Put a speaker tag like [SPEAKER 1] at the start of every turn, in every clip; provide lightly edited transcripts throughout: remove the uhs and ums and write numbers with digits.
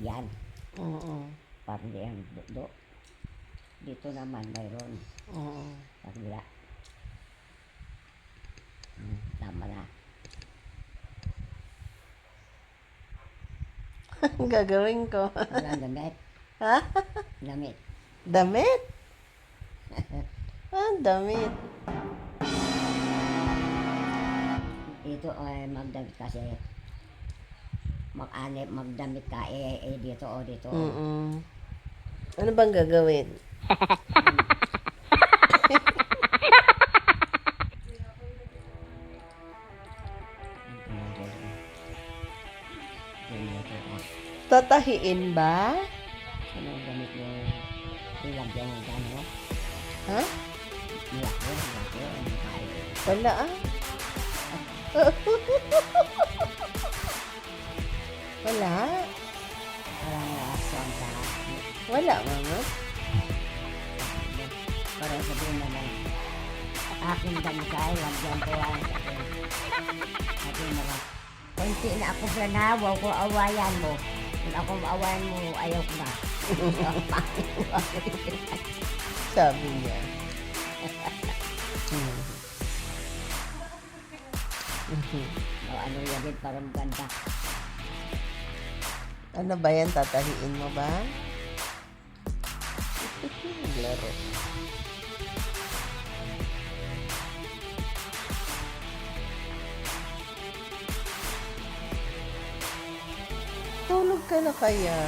[SPEAKER 1] yan.
[SPEAKER 2] Oo.
[SPEAKER 1] Parang di ang do. Dito naman mayroon.
[SPEAKER 2] Oo.
[SPEAKER 1] Sa kabila. Tama na.
[SPEAKER 2] Ang gagawin ko.
[SPEAKER 1] Walang damit.
[SPEAKER 2] Ha?
[SPEAKER 1] Damit.
[SPEAKER 2] Damit? Ah, damit.
[SPEAKER 1] Dito ay magdamit kasi magdamit ka dito o dito.
[SPEAKER 2] Mm. Ano bang gagawin? Tatahiin ba?
[SPEAKER 1] Ano ang damit mo? Ilagyan ng gano?
[SPEAKER 2] Ha?
[SPEAKER 1] Ilagyan ang kain.
[SPEAKER 2] Wala ah. Wala.
[SPEAKER 1] Parang aswan sa
[SPEAKER 2] Wala, mama.
[SPEAKER 1] parang sabihin na lang aking damit ay lagyan ko yan. Sabihin na lang konti na ako planawaw ko awayan mo. Kung ako maawayan mo, ayaw ko na.
[SPEAKER 2] Sabi niya.
[SPEAKER 1] O ano yan din para maganda.
[SPEAKER 2] Ano ba yan? Tatahiin mo ba? Laro. Tulog ka na kaya?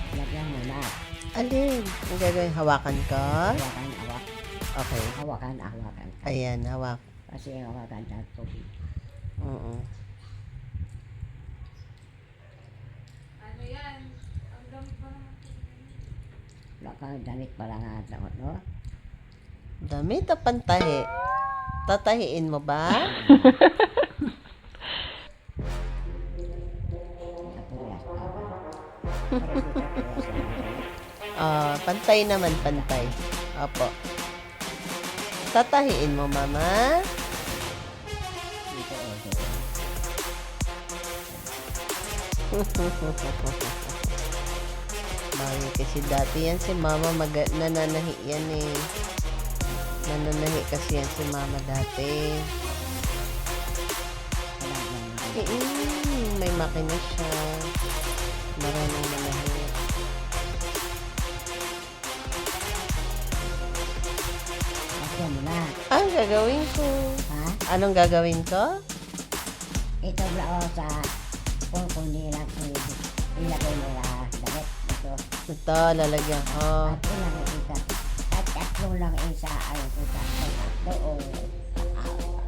[SPEAKER 1] Lagyan mo na.
[SPEAKER 2] Alin? Ang gagawin? Hawakan ko?
[SPEAKER 1] Hawakan, hawak.
[SPEAKER 2] Okay.
[SPEAKER 1] Hawakan.
[SPEAKER 2] Ayan, hawak.
[SPEAKER 1] Kasi hawakan sa tubig.
[SPEAKER 2] Oo.
[SPEAKER 3] Ano yan? Ang damit ba naman?
[SPEAKER 1] Wala kang damit pala nga takot, no?
[SPEAKER 2] Damit o pantahi? Tatahiin mo ba?
[SPEAKER 1] Kapuyas ka.
[SPEAKER 2] Pantay naman, pantay. Opo. Tatahiin mo, mama?
[SPEAKER 1] Dito o
[SPEAKER 2] Bakit kasi dati yan si mama nananahi yan eh. Nananahi kasi yan si mama dati. May makina siya. Marunong manahi.
[SPEAKER 1] Lagyan mo na.
[SPEAKER 2] Ang gagawin ko?
[SPEAKER 1] Ha?
[SPEAKER 2] Anong gagawin ko?
[SPEAKER 1] Ito blao sa kung nilang ilagay mo na damit. Ito.
[SPEAKER 2] Ito, lalagyan ko.
[SPEAKER 1] At lang isa. At tatlong lang isa. Ay, isa. Tatlo o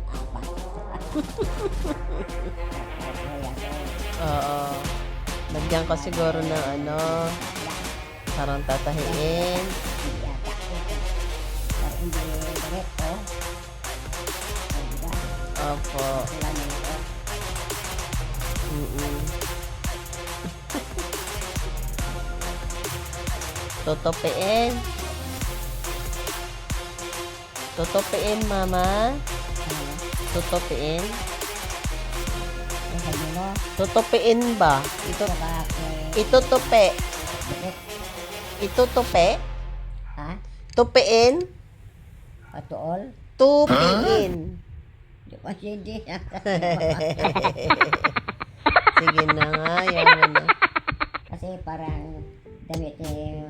[SPEAKER 1] apat.
[SPEAKER 2] Oo. Lagyan ko siguro ng ano, parang tatahiin.
[SPEAKER 1] Hindi diretso.
[SPEAKER 2] Opo. Tutupiin. Tutupiin, mama. Tutupiin. Tutupiin ba? Itutupi. Itutupi?
[SPEAKER 1] Ha?
[SPEAKER 2] Tupiin?
[SPEAKER 1] Patuol?
[SPEAKER 2] Tupiin.
[SPEAKER 1] Di ba hindi?
[SPEAKER 2] Sige sige na nga. Ayaw mo na.
[SPEAKER 1] Kasi parang damit ni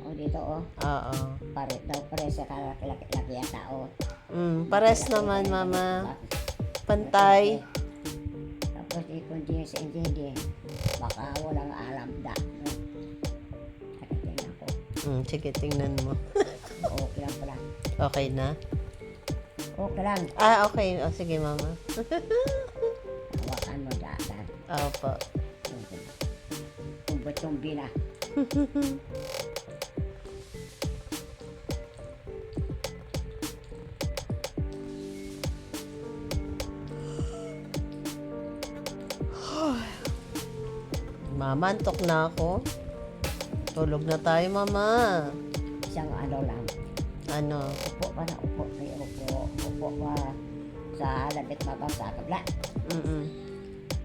[SPEAKER 1] dito
[SPEAKER 2] Oo.
[SPEAKER 1] pares daw pares sa kalaki yata
[SPEAKER 2] Pares naman, mama. Pantay.
[SPEAKER 1] Tapos kung di sa hindi baka walang alam da no? Tingnan ko
[SPEAKER 2] Sige, tingnan mo.
[SPEAKER 1] okay lang pala
[SPEAKER 2] Okay na?
[SPEAKER 1] okay lang
[SPEAKER 2] Okay. Sige, mama.
[SPEAKER 1] hawakan mo daan
[SPEAKER 2] Opo.
[SPEAKER 1] tumbi na
[SPEAKER 2] Mama, antok na ako. Tulog na tayo, mama.
[SPEAKER 1] isang lang
[SPEAKER 2] Ano?
[SPEAKER 1] upo pa na upo pa sa labit mabasa kabla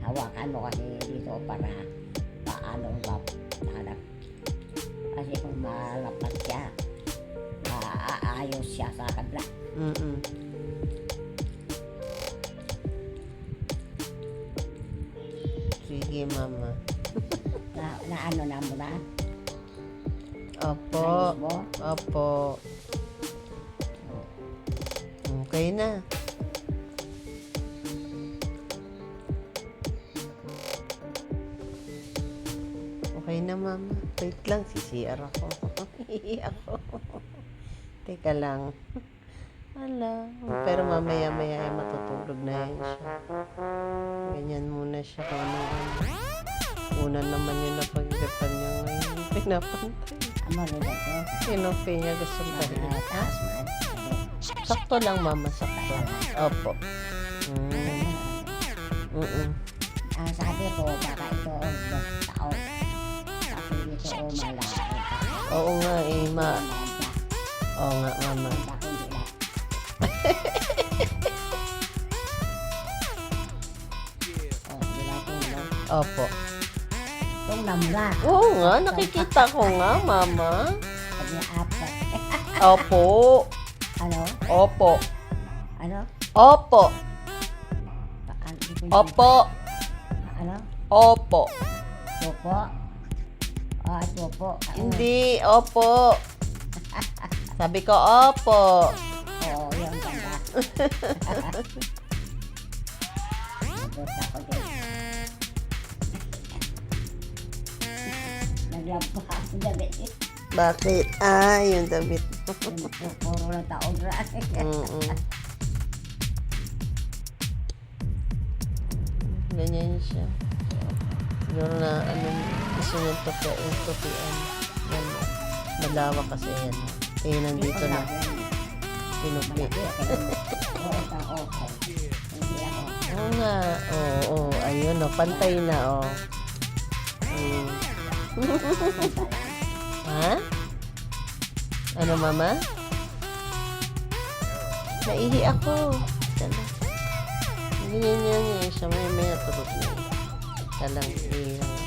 [SPEAKER 1] hawakan mo kasi dito para paano hanap kasi kung malapat siya aayos siya sa kabla
[SPEAKER 2] Sige, mama.
[SPEAKER 1] na ano na mo na
[SPEAKER 2] Opo.
[SPEAKER 1] ayos mo
[SPEAKER 2] Opo. Okay na. Okay na, mama. Wait lang, CCR ako. Hihi ako. Teka lang. Hala. Pero mamaya-maya ay matutulog na yan siya. Ganyan muna siya kung ano. Una naman yung napagripan niya ngayon. Pinapantay.
[SPEAKER 1] ano rin ito
[SPEAKER 2] Kinupi niya gusto tayo.
[SPEAKER 1] taas man
[SPEAKER 2] Sakto lang, mama. Sakto. Opo.
[SPEAKER 1] ang sabi ko baka ito tao kasi ito malaki
[SPEAKER 2] Oo nga, Oo nga, mama.
[SPEAKER 1] Baka hindi lang. Di ba tulog?
[SPEAKER 2] Opo.
[SPEAKER 1] Itong namla.
[SPEAKER 2] Oo nga, nakikita ko nga, mama.
[SPEAKER 1] Pag apat.
[SPEAKER 2] Opo.
[SPEAKER 1] Ano?
[SPEAKER 2] Opo.
[SPEAKER 1] Ano?
[SPEAKER 2] Opo.
[SPEAKER 1] Opo.
[SPEAKER 2] Opo.
[SPEAKER 1] Ano?
[SPEAKER 2] Opo.
[SPEAKER 1] Opo? At opo.
[SPEAKER 2] Hindi, opo. Sabi ko, opo.
[SPEAKER 1] Oo, yung ganda. Nabot ako din. Naglaba ako damit.
[SPEAKER 2] Bakit? Yung damit.
[SPEAKER 1] Puro lang taon rin.
[SPEAKER 2] Ganyan siya. Siguro na, gusto niyang tupian. Yan. Malawak kasi yan. Nandito na. Pinupi. Oo nga. Oo. Ayun, pantay na, Ha? Ano, mama? Naihi ako. Ganyan siya. May tulog na. Kalang ilang.